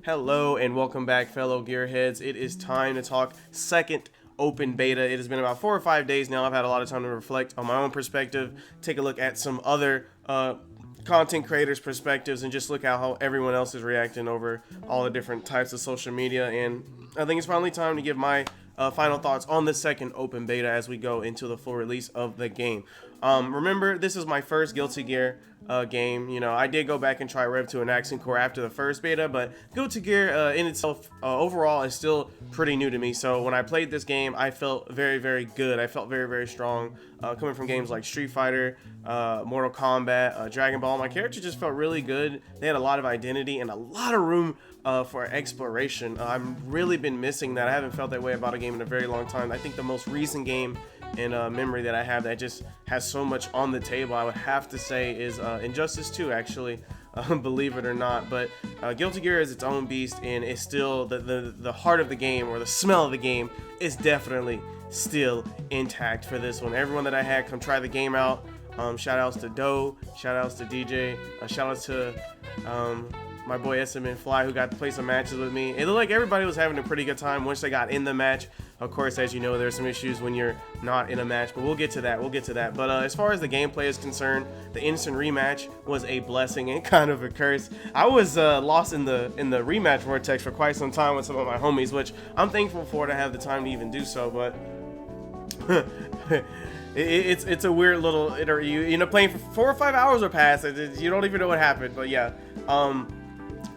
Hello and welcome back, fellow gearheads. It is time to talk second open beta. It has been about 4 or 5 days now. I've had a lot of time to reflect on my own perspective, take a look at some other content creators' perspectives, and just look at how everyone else is reacting over all the different types of social media. And I think it's finally time to give my final thoughts on the second open beta as we go into the full release of the game. Remember, this is my first Guilty Gear game. You know, I did go back and try Rev 2 and Accent Core after the first beta, but Guilty Gear in itself overall is still pretty new to me. So when I played this game, I felt very, very good. I felt very, very strong coming from games like Street Fighter, Mortal Kombat, Dragon Ball. My character just felt really good. They had a lot of identity and a lot of room for exploration. I've really been missing that. I haven't felt that way about a game in a very long time. I think the most recent game in memory that I have that just has so much on the table, I would have to say, is Injustice 2, actually, believe it or not. But Guilty Gear is its own beast, and it's still the heart of the game, or the smell of the game, is definitely still intact for this one. Everyone that I had come try the game out, shout outs to Doe, shout outs to DJ, shout outs to my boy SMN Fly, who got to play some matches with me. It looked like everybody was having a pretty good time once they got in the match. Of course, as you know, there's some issues when you're not in a match, but we'll get to that. But as far as the gameplay is concerned, the instant rematch was a blessing and kind of a curse. I was lost in the rematch vortex for quite some time with some of my homies, which I'm thankful for to have the time to even do so. But it's a weird little you know, playing for 4 or 5 hours or past. You don't even know what happened. But yeah.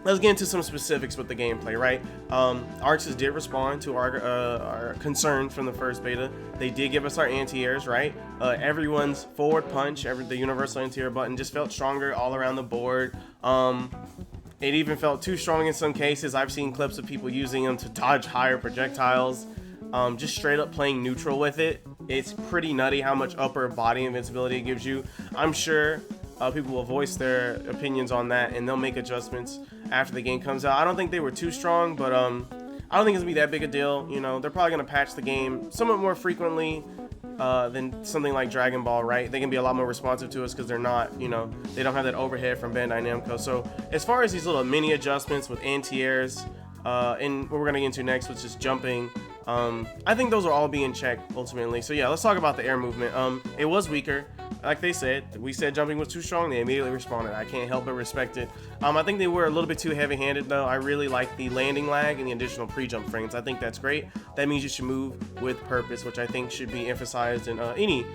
Let's get into some specifics with the gameplay, right? Arches did respond to our concern from the first beta. They did give us our anti-airs, right? Everyone's forward punch, the universal anti-air button just felt stronger all around the board. It even felt too strong in some cases. I've seen clips of people using them to dodge higher projectiles. Just straight up playing neutral with it. It's pretty nutty how much upper body invincibility it gives you. I'm sure people will voice their opinions on that, and they'll make adjustments after the game comes out. I don't think they were too strong, but I don't think it's gonna be that big a deal. You know, they're probably gonna patch the game somewhat more frequently than something like Dragon Ball, right? They can be a lot more responsive to us because they're not, you know, they don't have that overhead from Bandai Namco. So as far as these little mini adjustments with anti-airs and what we're gonna get into next, which is jumping, I think those are all being checked ultimately. So yeah, let's talk about the air movement. It was weaker. Like they said, we said jumping was too strong. They immediately responded. I can't help but respect it. I think they were a little bit too heavy-handed, though. I really like the landing lag and the additional pre-jump frames. I think that's great. That means you should move with purpose, which I think should be emphasized in any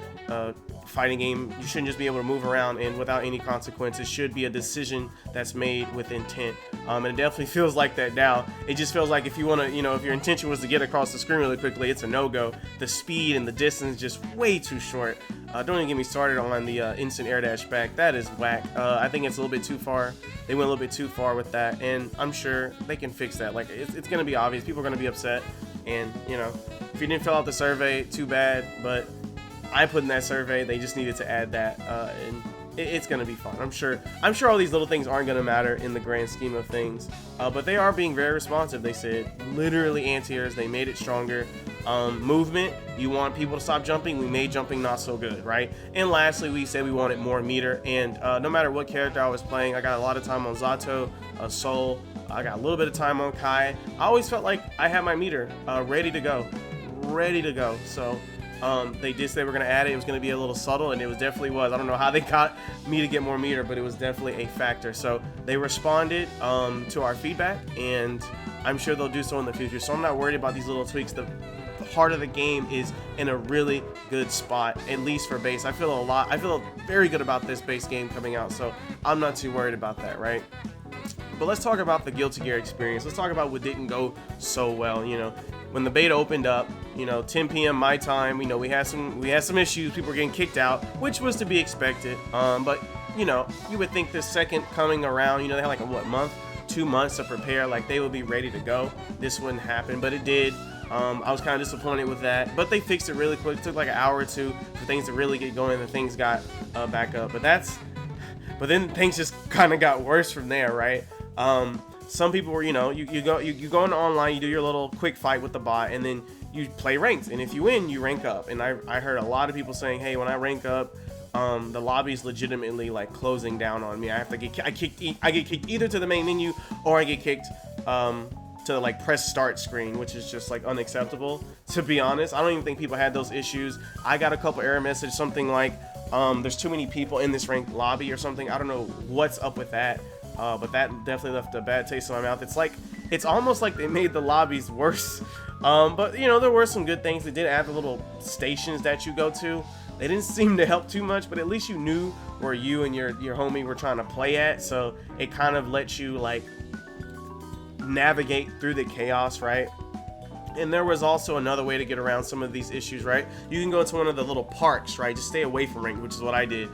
fighting game. You shouldn't just be able to move around and without any consequences. It should be a decision that's made with intent. And it definitely feels like that now. It just feels like if you want to, you know, if your intention was to get across the screen really quickly, it's a no-go. The speed and the distance is just way too short. Don't even get me started on the instant air dash back. That is whack. I think it's a little bit too far. They went a little bit too far with that, and I'm sure they can fix that. Like, it's going to be obvious. People are going to be upset, and, you know, if you didn't fill out the survey, too bad, but I put in that survey. They just needed to add that, and it's going to be fun. I'm sure all these little things aren't going to matter in the grand scheme of things, but they are being very responsive. They said literally anti-airs. They made it stronger. Movement, you want people to stop jumping, we made jumping not so good, right? And lastly, we said we wanted more meter, and no matter what character I was playing, I got a lot of time on Zato, Soul, I got a little bit of time on Kai. I always felt like I had my meter ready to go. So they did say we're going to add it. It was going to be a little subtle, and it definitely was. I don't know how they got me to get more meter, but it was definitely a factor. So they responded to our feedback, and I'm sure they'll do so in the future. So I'm not worried about these little tweaks. The heart of the game is in a really good spot, at least for base. I feel very good about this base game coming out, so I'm not too worried about that, right? But let's talk about the Guilty Gear experience. Let's talk about what didn't go so well. You know, when the beta opened up, you know, 10 p.m. my time, you know, we had some issues. People were getting kicked out, which was to be expected. But you know, you would think the second coming around, you know, they had like a 2 months to prepare, like they would be ready to go. This wouldn't happen, but it did. I was kind of disappointed with that, but they fixed it really quick. It took like an hour or two for things to really get going, and things got back up. But then things just kind of got worse from there, right? Some people were, you know, you go into online, you do your little quick fight with the bot, and then you play ranked, and if you win, you rank up. And I heard a lot of people saying, hey, when I rank up, the lobby's legitimately like closing down on me. I get kicked either to the main menu, or I get kicked to like press start screen, which is just like unacceptable, to be honest. I don't even think people had those issues. I got a couple error messages, something like there's too many people in this ranked lobby or something. I don't know what's up with that, but that definitely left a bad taste in my mouth. It's almost like they made the lobbies worse. But you know, there were some good things. They did add the little stations that you go to. They didn't seem to help too much, but at least you knew where you and your homie were trying to play at, so it kind of lets you like navigate through the chaos, right? And there was also another way to get around some of these issues, right? You can go to one of the little parks, right? Just stay away from ranked, which is what I did.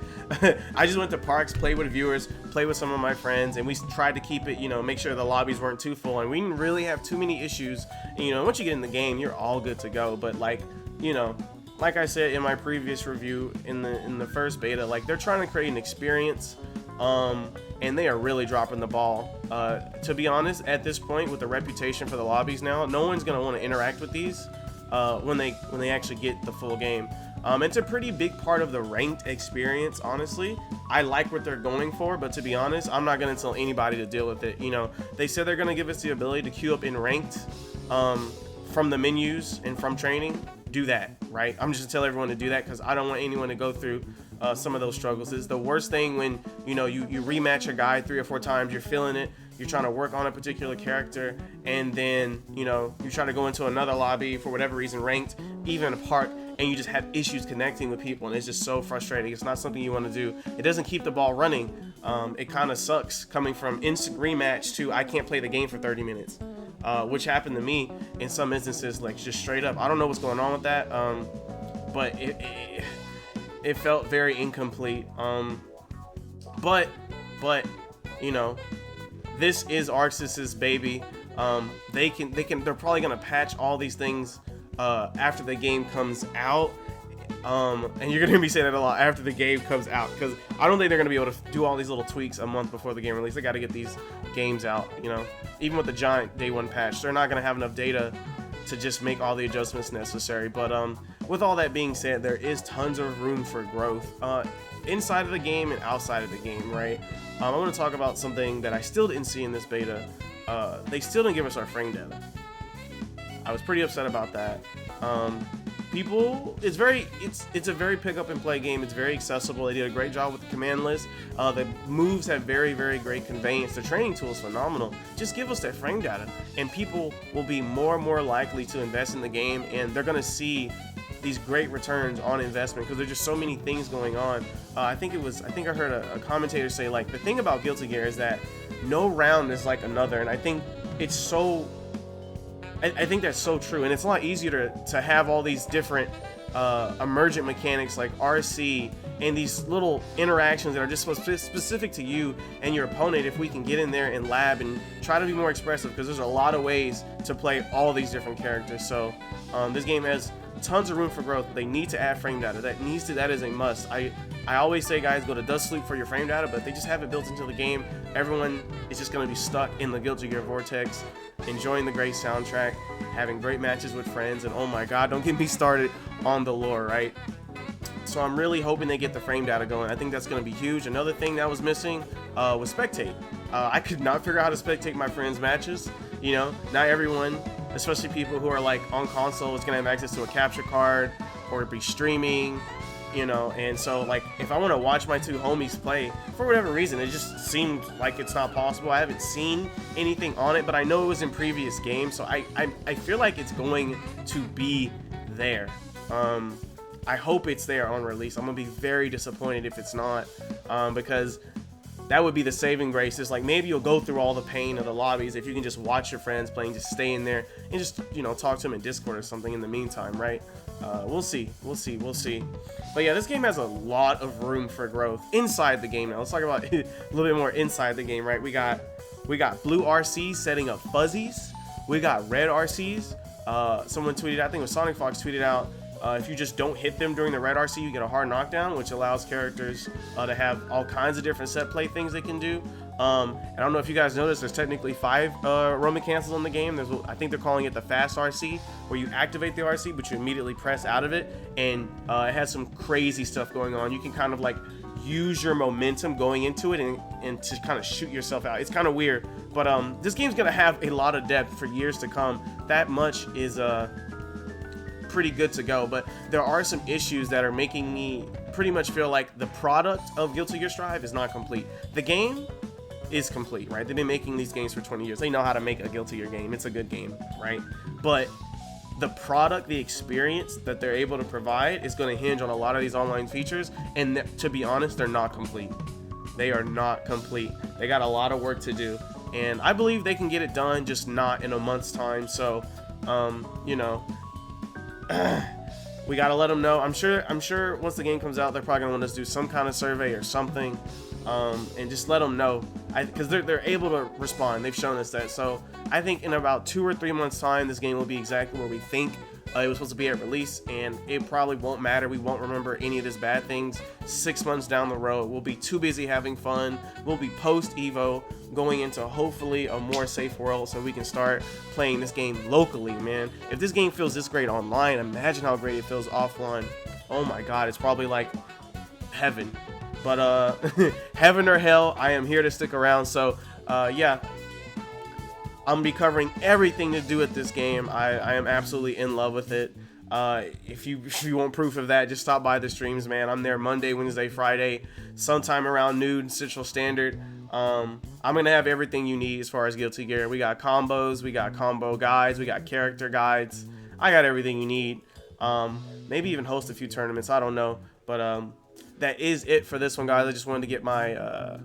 I just went to parks, played with viewers, played with some of my friends, and we tried to keep it, you know, make sure the lobbies weren't too full, and we didn't really have too many issues. And, you know, once you get in the game, you're all good to go. But like, you know, like I said in my previous review in the first beta, like they're trying to create an experience, and they are really dropping the ball. To be honest, at this point, with the reputation for the lobbies now, no one's gonna want to interact with these when they actually get the full game. It's a pretty big part of the ranked experience, honestly. I like what they're going for, but to be honest, I'm not gonna tell anybody to deal with it. You know, they said they're gonna give us the ability to queue up in ranked from the menus and from training. Do that, right? I'm just gonna tell everyone to do that because I don't want anyone to go through some of those struggles. It's the worst thing when, you know, you rematch a guy 3 or 4 times, you're feeling it, you're trying to work on a particular character, and then, you know, you try to go into another lobby for whatever reason, ranked, even a park, and you just have issues connecting with people, and it's just so frustrating. It's not something you want to do. It doesn't keep the ball running. It kind of sucks coming from instant rematch to I can't play the game for 30 minutes. Which happened to me in some instances, like just straight up. I don't know what's going on with that, but it felt very incomplete. But you know, this is Arxis's baby. They're probably gonna patch all these things after the game comes out. And you're gonna hear me say that a lot, after the game comes out, because I don't think they're gonna be able to do all these little tweaks a month before the game release. They got to get these games out, you know. Even with the giant day 1 patch, they're not gonna have enough data to just make all the adjustments necessary. But with all that being said, there is tons of room for growth inside of the game and outside of the game, right? I want to talk about something that I still didn't see in this beta. They still didn't give us our frame data. I was pretty upset about that. It's a very pick up and play game. It's very accessible. They did a great job with the command list. The moves have very, very great conveyance. The training tool is phenomenal. Just give us that frame data, and people will be more and more likely to invest in the game, and they're gonna see these great returns on investment because there's just so many things going on. I think I heard a commentator say, like, the thing about Guilty Gear is that no round is like another, and I think it's so. I think that's so true, and it's a lot easier to have all these different emergent mechanics like RC and these little interactions that are just specific to you and your opponent if we can get in there and lab and try to be more expressive, because there's a lot of ways to play all these different characters. So this game has tons of room for growth. They need to add frame data. That is a must. I always say, guys, go to Dust Sleep for your frame data, but they just have it built into the game. Everyone is just going to be stuck in the Guilty Gear vortex, enjoying the great soundtrack, having great matches with friends, and oh my god, don't get me started on the lore, right? So I'm really hoping they get the frame data going. I think that's going to be huge. Another thing that was missing was Spectate. I could not figure out how to spectate my friends' matches. You know, not everyone, especially people who are like on console, is going to have access to a capture card or be streaming, you know. And so, like, if I want to watch my 2 homies play, for whatever reason, it just seemed like it's not possible. I haven't seen anything on it, but I know it was in previous games, so I feel like it's going to be there. I hope it's there on release. I'm gonna be very disappointed if it's not, because that would be the saving grace. It's like, maybe you'll go through all the pain of the lobbies if you can just watch your friends playing, just stay in there and just, you know, talk to them in Discord or something in the meantime, right? We'll see. But yeah, this game has a lot of room for growth inside the game. Now let's talk about a little bit more inside the game, right? We got blue RCs setting up fuzzies. We got red RCs. Someone tweeted out, I think it was Sonic Fox tweeted out, if you just don't hit them during the red RC, you get a hard knockdown, which allows characters to have all kinds of different set play things they can do. And I don't know if you guys noticed, there's technically 5 roaming cancels in the game. I think they're calling it the fast RC, where you activate the RC, but you immediately press out of it, and it has some crazy stuff going on. You can kind of like use your momentum going into it and to kind of shoot yourself out. It's kind of weird, but this game's gonna have a lot of depth for years to come. That much is pretty good to go, but there are some issues that are making me pretty much feel like the product of Guilty Gear Strive is not complete. The game is complete, right? They've been making these games for 20 years. They know how to make a Guilty Gear game. It's a good game, right? But the product, the experience that they're able to provide is going to hinge on a lot of these online features, and to be honest, they're not complete. They are not complete. They got a lot of work to do, and I believe they can get it done, just not in a month's time. So you know, we gotta let them know. I'm sure once the game comes out, they're probably gonna want us to do some kind of survey or something, and just let them know, because they're able to respond. They've shown us that. So I think in about 2 or 3 months time, this game will be exactly where we think it was supposed to be at release, and it probably won't matter. We won't remember any of this bad things 6 months down the road. We'll be too busy having fun. We'll be post Evo, going into hopefully a more safe world, so we can start playing this game locally, man. If this game feels this great online, imagine how great it feels offline. Oh my god, it's probably like heaven. But heaven or hell, I am here to stick around. So yeah, I'm gonna be covering everything to do with this game. I am absolutely in love with it. If you want proof of that, just stop by the streams, man. I'm there Monday, Wednesday, Friday, sometime around noon Central Standard. I'm gonna have everything you need as far as Guilty Gear. We got combos, we got combo guides, we got character guides. I got everything you need. Maybe even host a few tournaments, I don't know. But that is it for this one, guys. I just wanted to get my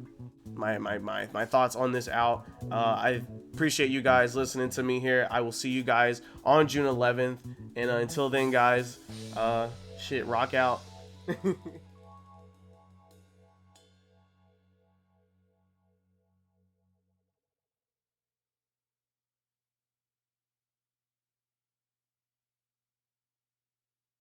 my thoughts on this out. I appreciate you guys listening to me here. I will see you guys on June 11th, and until then, guys, shit, rock out.